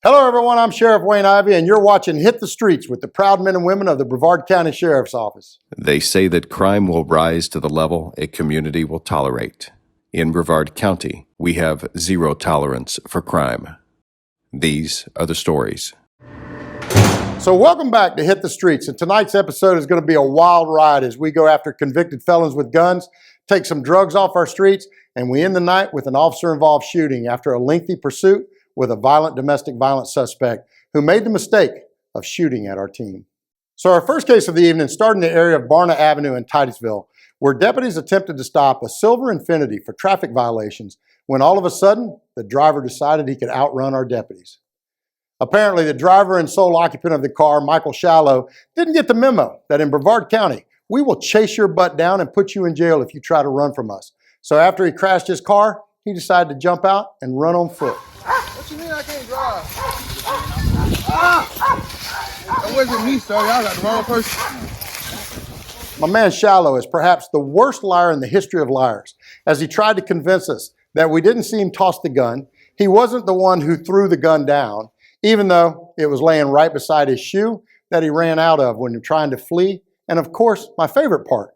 Hello everyone, I'm Sheriff Wayne Ivey and you're watching Hit the Streets with the proud men and women of the Brevard County Sheriff's Office. They say that crime will rise to the level a community will tolerate. In Brevard County, we have zero tolerance for crime. These are the stories. So welcome back to Hit the Streets, and tonight's episode is going to be a wild ride as we go after convicted felons with guns, take some drugs off our streets, and we end the night with an officer-involved shooting after a lengthy pursuit with a violent domestic violence suspect who made the mistake of shooting at our team. So our first case of the evening started in the area of Barna Avenue in Titusville, where deputies attempted to stop a silver Infiniti for traffic violations when all of a sudden, the driver decided he could outrun our deputies. Apparently, the driver and sole occupant of the car, Michael Shallow, didn't get the memo that in Brevard County, we will chase your butt down and put you in jail if you try to run from us. So after he crashed his car, he decided to jump out and run on foot. What you mean I can't drive? That wasn't me, sir. Y'all got the wrong person. My man Shallow is perhaps the worst liar in the history of liars, as he tried to convince us that we didn't see him toss the gun. He wasn't the one who threw the gun down, even though it was laying right beside his shoe that he ran out of when trying to flee. And of course, my favorite part.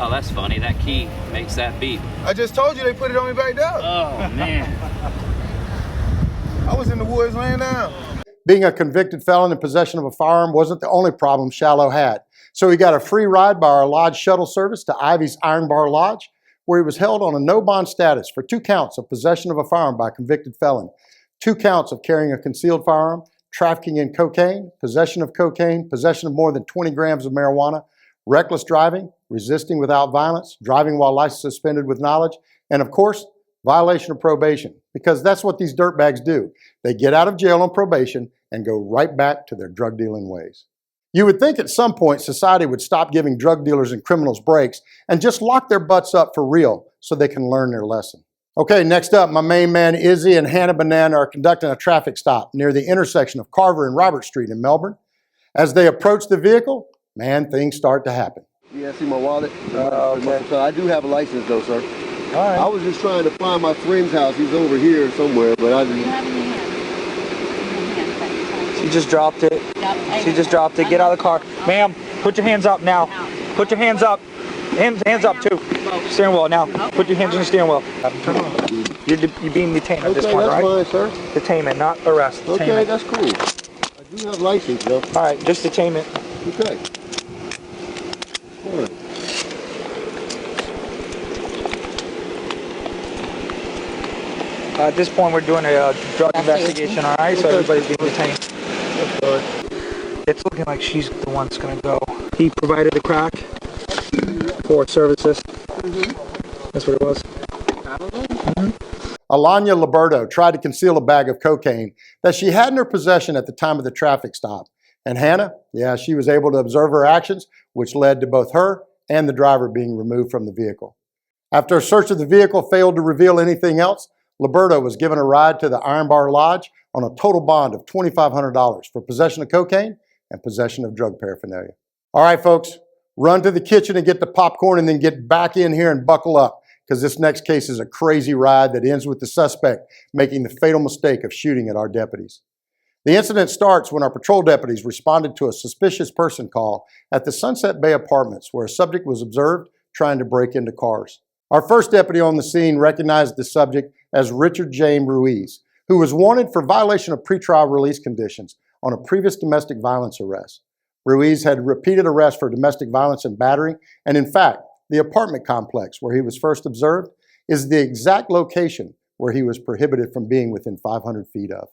Oh, that's funny. That key makes that beep. I just told you they put it on me back there. Oh, man. I was in the woods laying down. Being a convicted felon in possession of a firearm wasn't the only problem Shallow had. So he got a free ride by our lodge shuttle service to Ivey's Iron Bar Lodge, where he was held on a no-bond status for 2 counts of possession of a firearm by a convicted felon, 2 counts of carrying a concealed firearm, trafficking in cocaine, possession of more than 20 grams of marijuana, reckless driving, resisting without violence, driving while license suspended with knowledge, and of course, violation of probation, because that's what these dirtbags do. They get out of jail on probation and go right back to their drug dealing ways. You would think at some point society would stop giving drug dealers and criminals breaks and just lock their butts up for real so they can learn their lesson. Okay, next up, my main man Izzy and Hannah Banana are conducting a traffic stop near the intersection of Carver and Robert Street in Melbourne. As they approach the vehicle, man, things start to happen. Yeah, see my wallet? Okay. So I do have a license though, sir. All right. I was just trying to find my friend's house. He's over here somewhere, but I didn't. She just dropped it. She just dropped it. Get out of the car. Ma'am, put your hands up now. Put your hands up. Hands up too. Steering wheel now. Put your hands on the steering wheel. You're being detained at this point, right? Okay, that's fine, sir. Detainment, not arrest. Okay, Detainment. that's cool. I do have license though. All right, just detainment. Okay. All right. At this point, we're doing a drug investigation, all right? So everybody's being detained. It's looking like she's the one that's going to go. He provided the crack for services. That's what it was. Alanya Liberto tried to conceal a bag of cocaine that she had in her possession at the time of the traffic stop. And Hannah, yeah, she was able to observe her actions, which led to both her and the driver being removed from the vehicle. After a search of the vehicle failed to reveal anything else, Liberto was given a ride to the Iron Bar Lodge on a total bond of $2,500 for possession of cocaine and possession of drug paraphernalia. All right, folks, run to the kitchen and get the popcorn and then get back in here and buckle up, because this next case is a crazy ride that ends with the suspect making the fatal mistake of shooting at our deputies. The incident starts when our patrol deputies responded to a suspicious person call at the Sunset Bay Apartments, where a subject was observed trying to break into cars. Our first deputy on the scene recognized the subject as Richard James Ruiz, who was wanted for violation of pretrial release conditions on a previous domestic violence arrest. Ruiz had repeated arrests for domestic violence and battery, and in fact, the apartment complex where he was first observed is the exact location where he was prohibited from being within 500 feet of.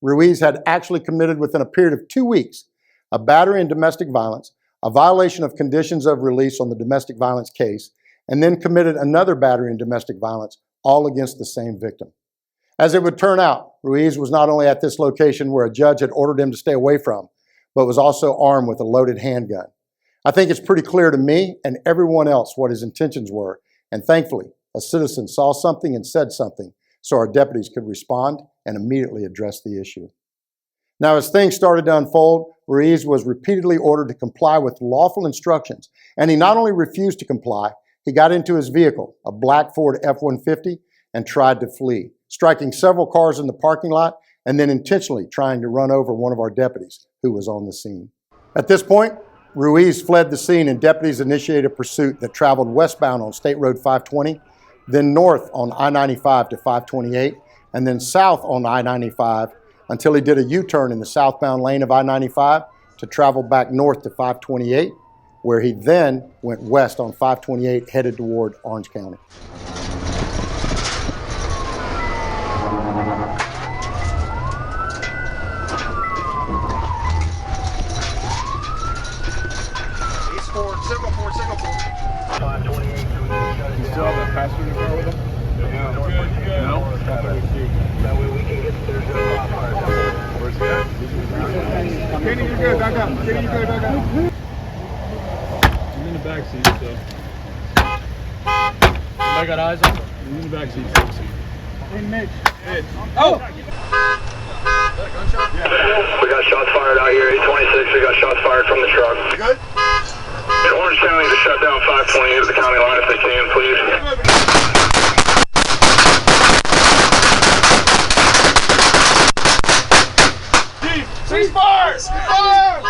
Ruiz had actually committed within a period of 2 weeks a battery and domestic violence, a violation of conditions of release on the domestic violence case, and then committed another battery and domestic violence, all against the same victim. As it would turn out, Ruiz was not only at this location where a judge had ordered him to stay away from, but was also armed with a loaded handgun. I think it's pretty clear to me and everyone else what his intentions were, and thankfully, a citizen saw something and said something so our deputies could respond and immediately address the issue. Now, as things started to unfold, Ruiz was repeatedly ordered to comply with lawful instructions, and he not only refused to comply, he got into his vehicle, a black Ford F-150, and tried to flee, striking several cars in the parking lot and then intentionally trying to run over one of our deputies who was on the scene. At this point, Ruiz fled the scene and deputies initiated a pursuit that traveled westbound on State Road 520, then north on I-95 to 528, and then south on I-95 until he did a U-turn in the southbound lane of I-95 to travel back north to 528, where he then went west on 528 headed toward Orange County. Kenny, you good? Back up. Kenny, you good? Back up. I'm in the back seat, so. I got eyes on. I'm in the back seat. Hey, Mitch. Oh! Gunshot? Yeah. We got shots fired out here, 826. We got shots fired from the truck. You good? In Orange County to shut down 528 at the county line if they can, please. Cease fire! Fire!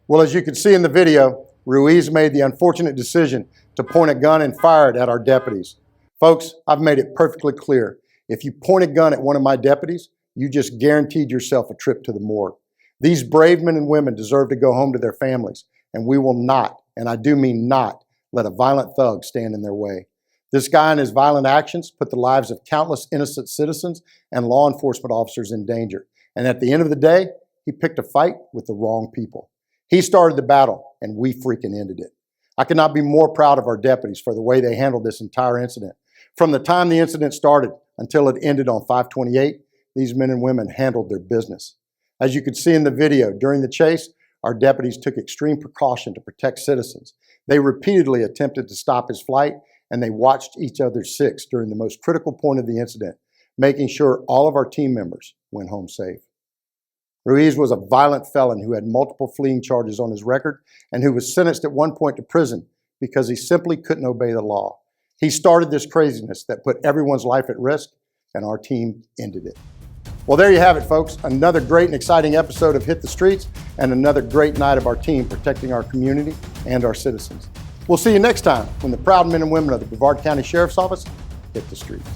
Well, as you can see in the video, Ruiz made the unfortunate decision to point a gun and fire it at our deputies. Folks, I've made it perfectly clear. If you point a gun at one of my deputies, you just guaranteed yourself a trip to the morgue. These brave men and women deserve to go home to their families, and we will not, and I do mean not, let a violent thug stand in their way. This guy and his violent actions put the lives of countless innocent citizens and law enforcement officers in danger. And at the end of the day, he picked a fight with the wrong people. He started the battle, and we freaking ended it. I could not be more proud of our deputies for the way they handled this entire incident. From the time the incident started until it ended on 528, these men and women handled their business. As you can see in the video, during the chase, our deputies took extreme precaution to protect citizens. They repeatedly attempted to stop his flight, and they watched each other's six during the most critical point of the incident, making sure all of our team members went home safe. Ruiz was a violent felon who had multiple fleeing charges on his record and who was sentenced at one point to prison because he simply couldn't obey the law. He started this craziness that put everyone's life at risk, and our team ended it. Well, there you have it, folks. Another great and exciting episode of Hit the Streets and another great night of our team protecting our community and our citizens. We'll see you next time when the proud men and women of the Brevard County Sheriff's Office hit the streets.